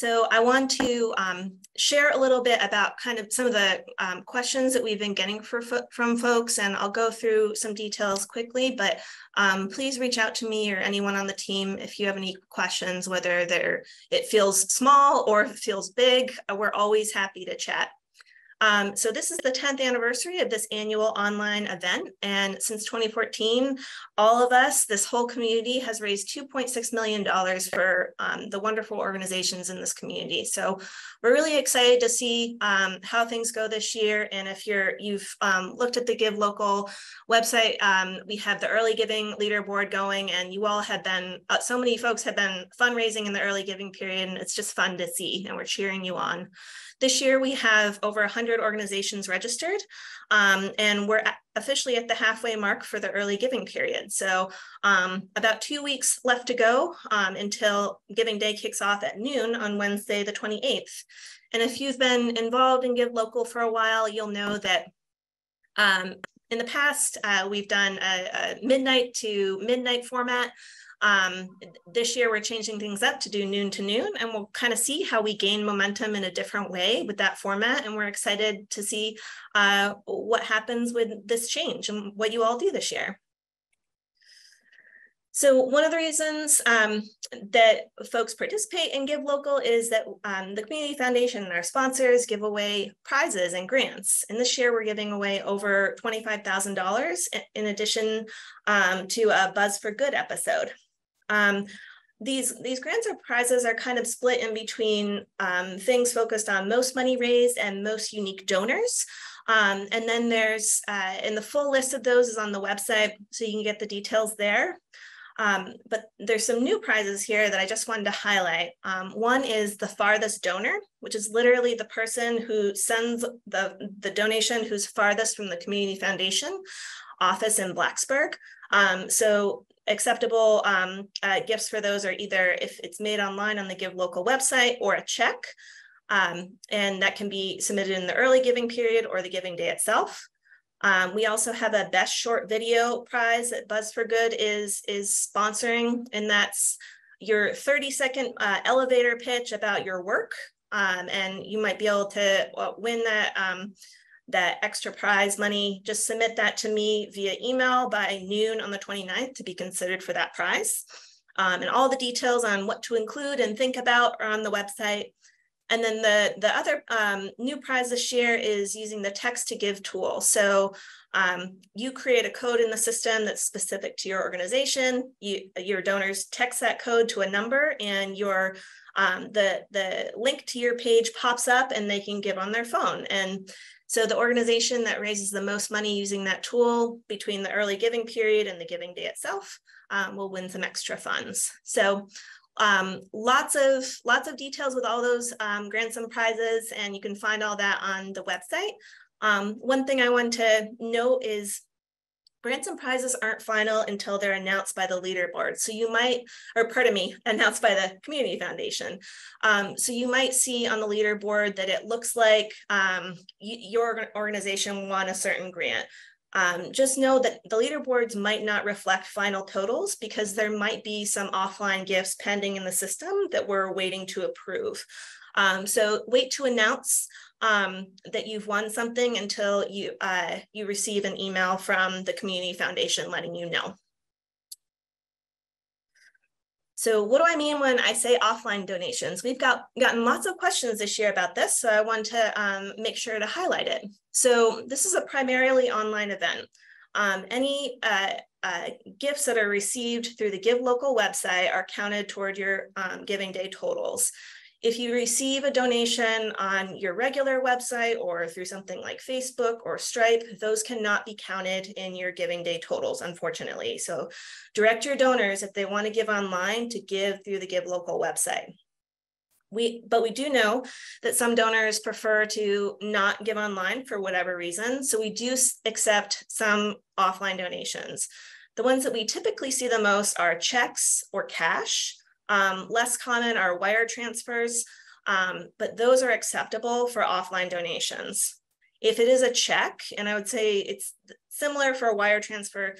So I want to share a little bit about kind of some of the questions that we've been getting from folks, and I'll go through some details quickly, but please reach out to me or anyone on the team if you have any questions, whether it feels small or if it feels big. We're always happy to chat. So this is the 10th anniversary of this annual online event. And since 2014, all of us, this whole community has raised $2.6 million for the wonderful organizations in this community. So we're really excited to see how things go this year. And if you've looked at the Give Local website, we have the early giving leaderboard going, and you all have been, so many folks have been fundraising in the early giving period, and it's just fun to see, and we're cheering you on. This year, we have over 100 organizations registered, and we're officially at the halfway mark for the early giving period. So about 2 weeks left to go until Giving Day kicks off at noon on Wednesday, the 28th. And if you've been involved in Give Local for a while, you'll know that in the past, we've done a midnight to midnight format. This year we're changing things up to do noon to noon, and we'll kind of see how we gain momentum in a different way with that format. And we're excited to see what happens with this change and what you all do this year. So one of the reasons that folks participate in Give Local is that the Community Foundation and our sponsors give away prizes and grants. And this year we're giving away over $25,000 in addition to a Buzz for Good episode. These grants or prizes are kind of split in between things focused on most money raised and most unique donors. And then there's, and the full list of those is on the website, so you can get the details there. But there's some new prizes here that I just wanted to highlight. One is the farthest donor, which is literally the person who sends the donation who's farthest from the Community Foundation office in Blacksburg. So acceptable gifts for those are either if it's made online on the Give Local website or a check, and that can be submitted in the early giving period or the giving day itself. We also have a best short video prize that Buzz for Good is sponsoring, and that's your 30-second elevator pitch about your work, and you might be able to win that extra prize money. Just submit that to me via email by noon on the 29th to be considered for that prize. And all the details on what to include and think about are on the website. And then the other new prize this year is using the Text to Give tool. So you create a code in the system that's specific to your organization. Your donors text that code to a number, and the link to your page pops up, and they can give on their phone. And so the organization that raises the most money using that tool between the early giving period and the giving day itself will win some extra funds. So lots of details with all those grants and prizes, and you can find all that on the website. One thing I want to note is grants and prizes aren't final until they're announced by the leaderboard. So you might, or pardon me, announced by the Community Foundation. So you might see on the leaderboard that it looks like your organization won a certain grant. Just know that the leaderboards might not reflect final totals because there might be some offline gifts pending in the system that we're waiting to approve. So wait to announce that you've won something until you receive an email from the Community Foundation letting you know. So what do I mean when I say offline donations? We've gotten lots of questions this year about this, so I want to make sure to highlight it. So this is a primarily online event. Any gifts that are received through the Give Local website are counted toward your giving day totals. If you receive a donation on your regular website or through something like Facebook or Stripe, those cannot be counted in your giving day totals, unfortunately. So direct your donors if they want to give online to give through the Give Local website. But we do know that some donors prefer to not give online for whatever reason. So we do accept some offline donations. The ones that we typically see the most are checks or cash. Less common are wire transfers, but those are acceptable for offline donations. If it is a check, and I would say it's similar for a wire transfer,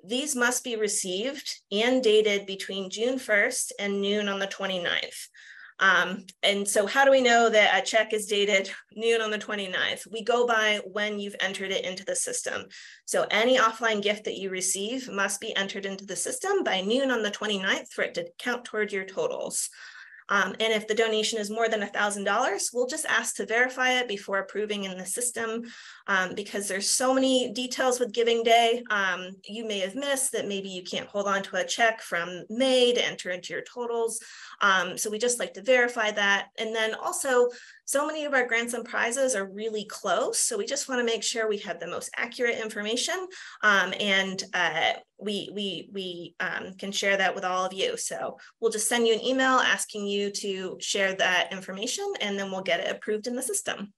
these must be received and dated between June 1st and noon on the 29th. And so how do we know that a check is dated noon on the 29th? We go by when you've entered it into the system. So any offline gift that you receive must be entered into the system by noon on the 29th for it to count towards your totals. And if the donation is more than $1,000, we'll just ask to verify it before approving in the system, because there's so many details with Giving Day. You may have missed that maybe you can't hold on to a check from May to enter into your totals. So we just like to verify that. And then also, so many of our grants and prizes are really close. So we just want to make sure we have the most accurate information, and we can share that with all of you. So we'll just send you an email asking you to share that information, and then we'll get it approved in the system.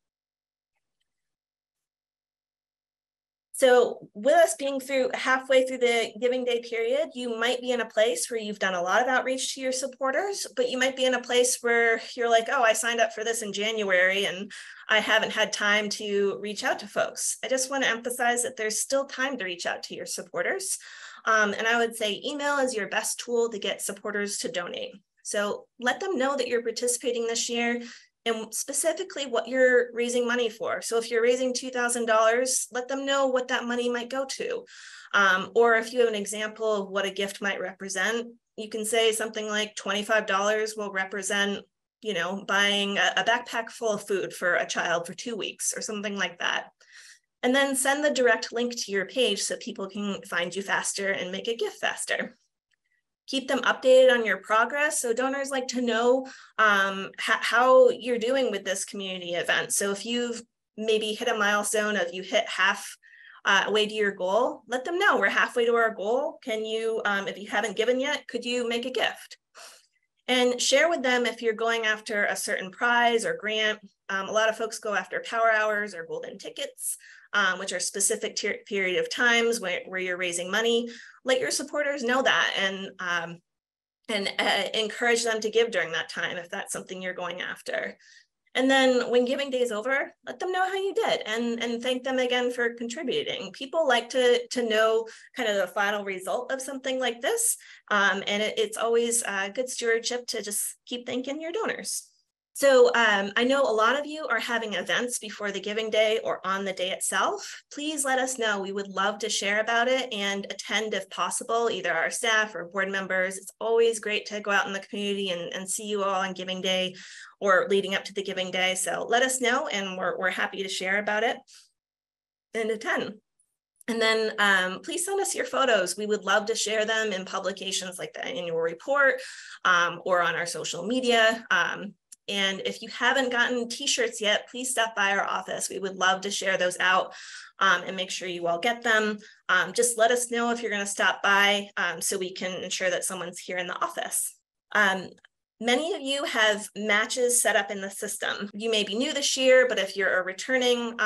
So with us being halfway through the Giving Day period, you might be in a place where you've done a lot of outreach to your supporters, but you might be in a place where you're like, oh, I signed up for this in January and I haven't had time to reach out to folks. I just want to emphasize that there's still time to reach out to your supporters. And I would say email is your best tool to get supporters to donate. So let them know that you're participating this year, and specifically what you're raising money for. So if you're raising $2,000, let them know what that money might go to. Or if you have an example of what a gift might represent, you can say something like $25 will represent, you know, buying a backpack full of food for a child for 2 weeks or something like that. And then send the direct link to your page so people can find you faster and make a gift faster. Keep them updated on your progress. So donors like to know how you're doing with this community event. So if you've maybe hit a milestone of you hit half way to your goal, let them know we're halfway to our goal. Can you, if you haven't given yet, could you make a gift? And share with them if you're going after a certain prize or grant. A lot of folks go after power hours or golden tickets, which are specific period of times where you're raising money. Let your supporters know that and encourage them to give during that time if that's something you're going after. And then when Giving Day is over, let them know how you did and thank them again for contributing. People like to know kind of the final result of something like this. And it's always good stewardship to just keep thanking your donors. So I know a lot of you are having events before the Giving Day or on the day itself. Please let us know. We would love to share about it and attend if possible, either our staff or board members. It's always great to go out in the community and see you all on Giving Day or leading up to the Giving Day. So let us know and we're happy to share about it and attend. And then please send us your photos. We would love to share them in publications like the annual report or on our social media. And if you haven't gotten t-shirts yet, please stop by our office. We would love to share those out and make sure you all get them. Just let us know if you're going to stop by so we can ensure that someone's here in the office. Many of you have matches set up in the system. You may be new this year, but if you're a returning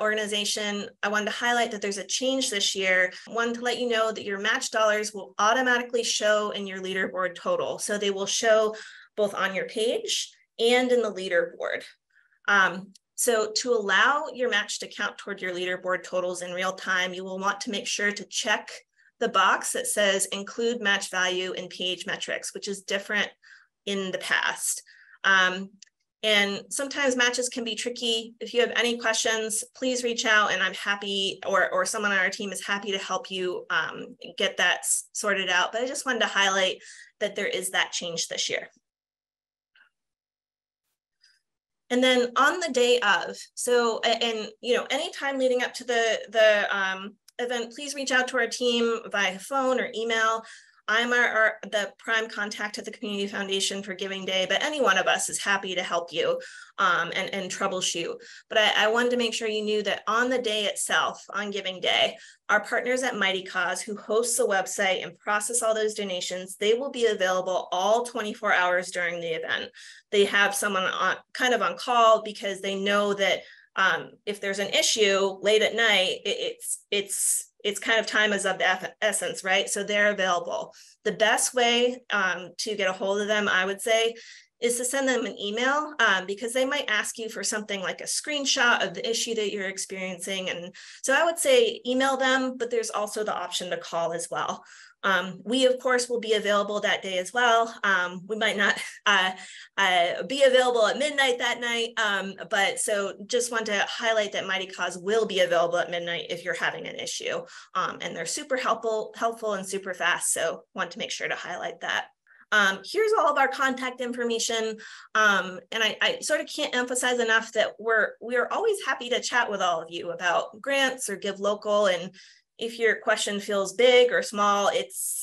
organization, I wanted to highlight that there's a change this year. One, to let you know that your match dollars will automatically show in your leaderboard total. So they will show both on your page and in the leaderboard. So to allow your match to count toward your leaderboard totals in real time, you will want to make sure to check the box that says include match value in page metrics, which is different in the past. And sometimes matches can be tricky. If you have any questions, please reach out and I'm happy, or someone on our team is happy to help you get that sorted out. But I just wanted to highlight that there is that change this year. And then on the day of, so, and you know, anytime leading up to the event, please reach out to our team via phone or email. I'm the prime contact at the Community Foundation for Giving Day, but any one of us is happy to help you and troubleshoot. But I wanted to make sure you knew that on the day itself, on Giving Day, our partners at Mighty Cause, who hosts the website and process all those donations, they will be available all 24 hours during the event. They have someone kind of on call because they know that if there's an issue late at night, it's kind of time is of the essence, right? So they're available. The best way to get a hold of them, I would say, is to send them an email because they might ask you for something like a screenshot of the issue that you're experiencing. And so I would say email them, but there's also the option to call as well. We, of course, will be available that day as well. We might not be available at midnight that night, but so just want to highlight that Mighty Cause will be available at midnight if you're having an issue. And they're super helpful and super fast, so want to make sure to highlight that. Here's all of our contact information. And I sort of can't emphasize enough that we're always happy to chat with all of you about grants or Give Local. And if your question feels big or small,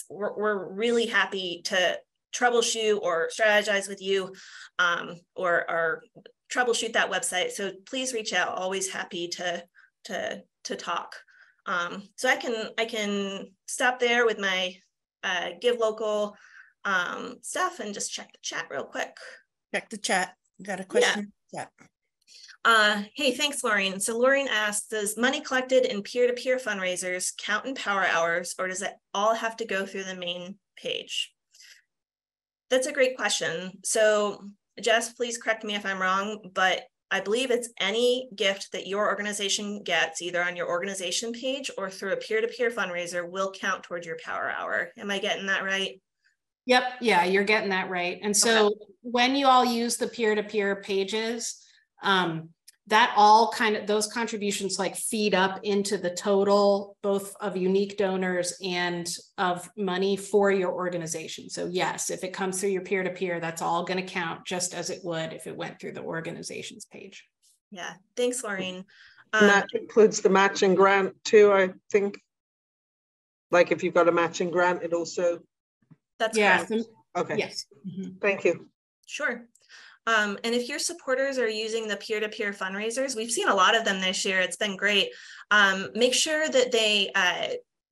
we're really happy to troubleshoot or strategize with you, or troubleshoot that website. So please reach out. Always happy to talk. So I can stop there with my Give Local stuff and just check the chat real quick. Check the chat. Got a question? Yeah. Hey, thanks, Laureen. So Laureen asked, does money collected in peer-to-peer fundraisers count in Power Hours, or does it all have to go through the main page? That's a great question. So Jess, please correct me if I'm wrong, but I believe it's any gift that your organization gets either on your organization page or through a peer-to-peer fundraiser will count towards your Power Hour. Am I getting that right? Yep. Yeah, you're getting that right. And so when you all use the peer-to-peer pages, that all those contributions like feed up into the total, both of unique donors and of money for your organization. So yes, if it comes through your peer-to-peer, that's all going to count just as it would if it went through the organization's page. Yeah. Thanks, Laureen. And that includes the matching grant too, I think. Like if you've got a matching grant, it also. That's correct. Okay. Yes. Thank you. Sure. And if your supporters are using the peer-to-peer fundraisers, we've seen a lot of them this year. It's been great. Make sure that they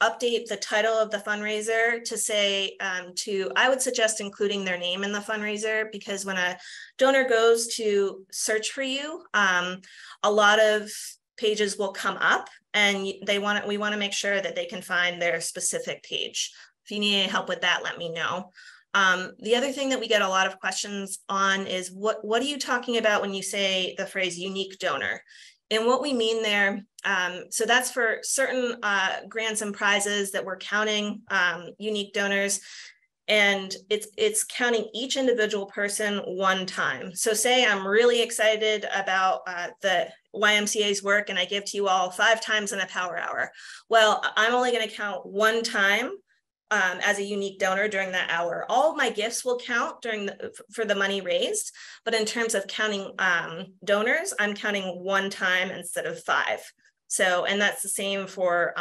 update the title of the fundraiser to say, I would suggest including their name in the fundraiser, because when a donor goes to search for you, a lot of pages will come up, and we want to make sure that they can find their specific page. If you need any help with that, let me know. The other thing that we get a lot of questions on is what are you talking about when you say the phrase unique donor? And what we mean there, so that's for certain grants and prizes that we're counting unique donors, and it's counting each individual person one time. So say I'm really excited about the YMCA's work and I give to you all 5 times in a Power Hour. Well, I'm only going to count one time as a unique donor during that hour. All of my gifts will count for the money raised, but in terms of counting donors, I'm counting one time instead of 5. So, and that's the same for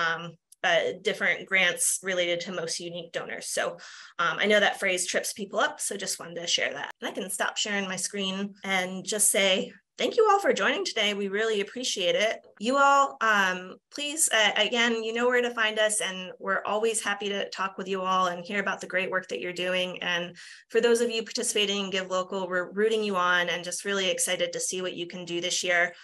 different grants related to most unique donors. So I know that phrase trips people up, so just wanted to share that. And I can stop sharing my screen and just say, thank you all for joining today. We really appreciate it. You all, please, again, you know where to find us, and we're always happy to talk with you all and hear about the great work that you're doing. And for those of you participating in Give Local, we're rooting you on and just really excited to see what you can do this year.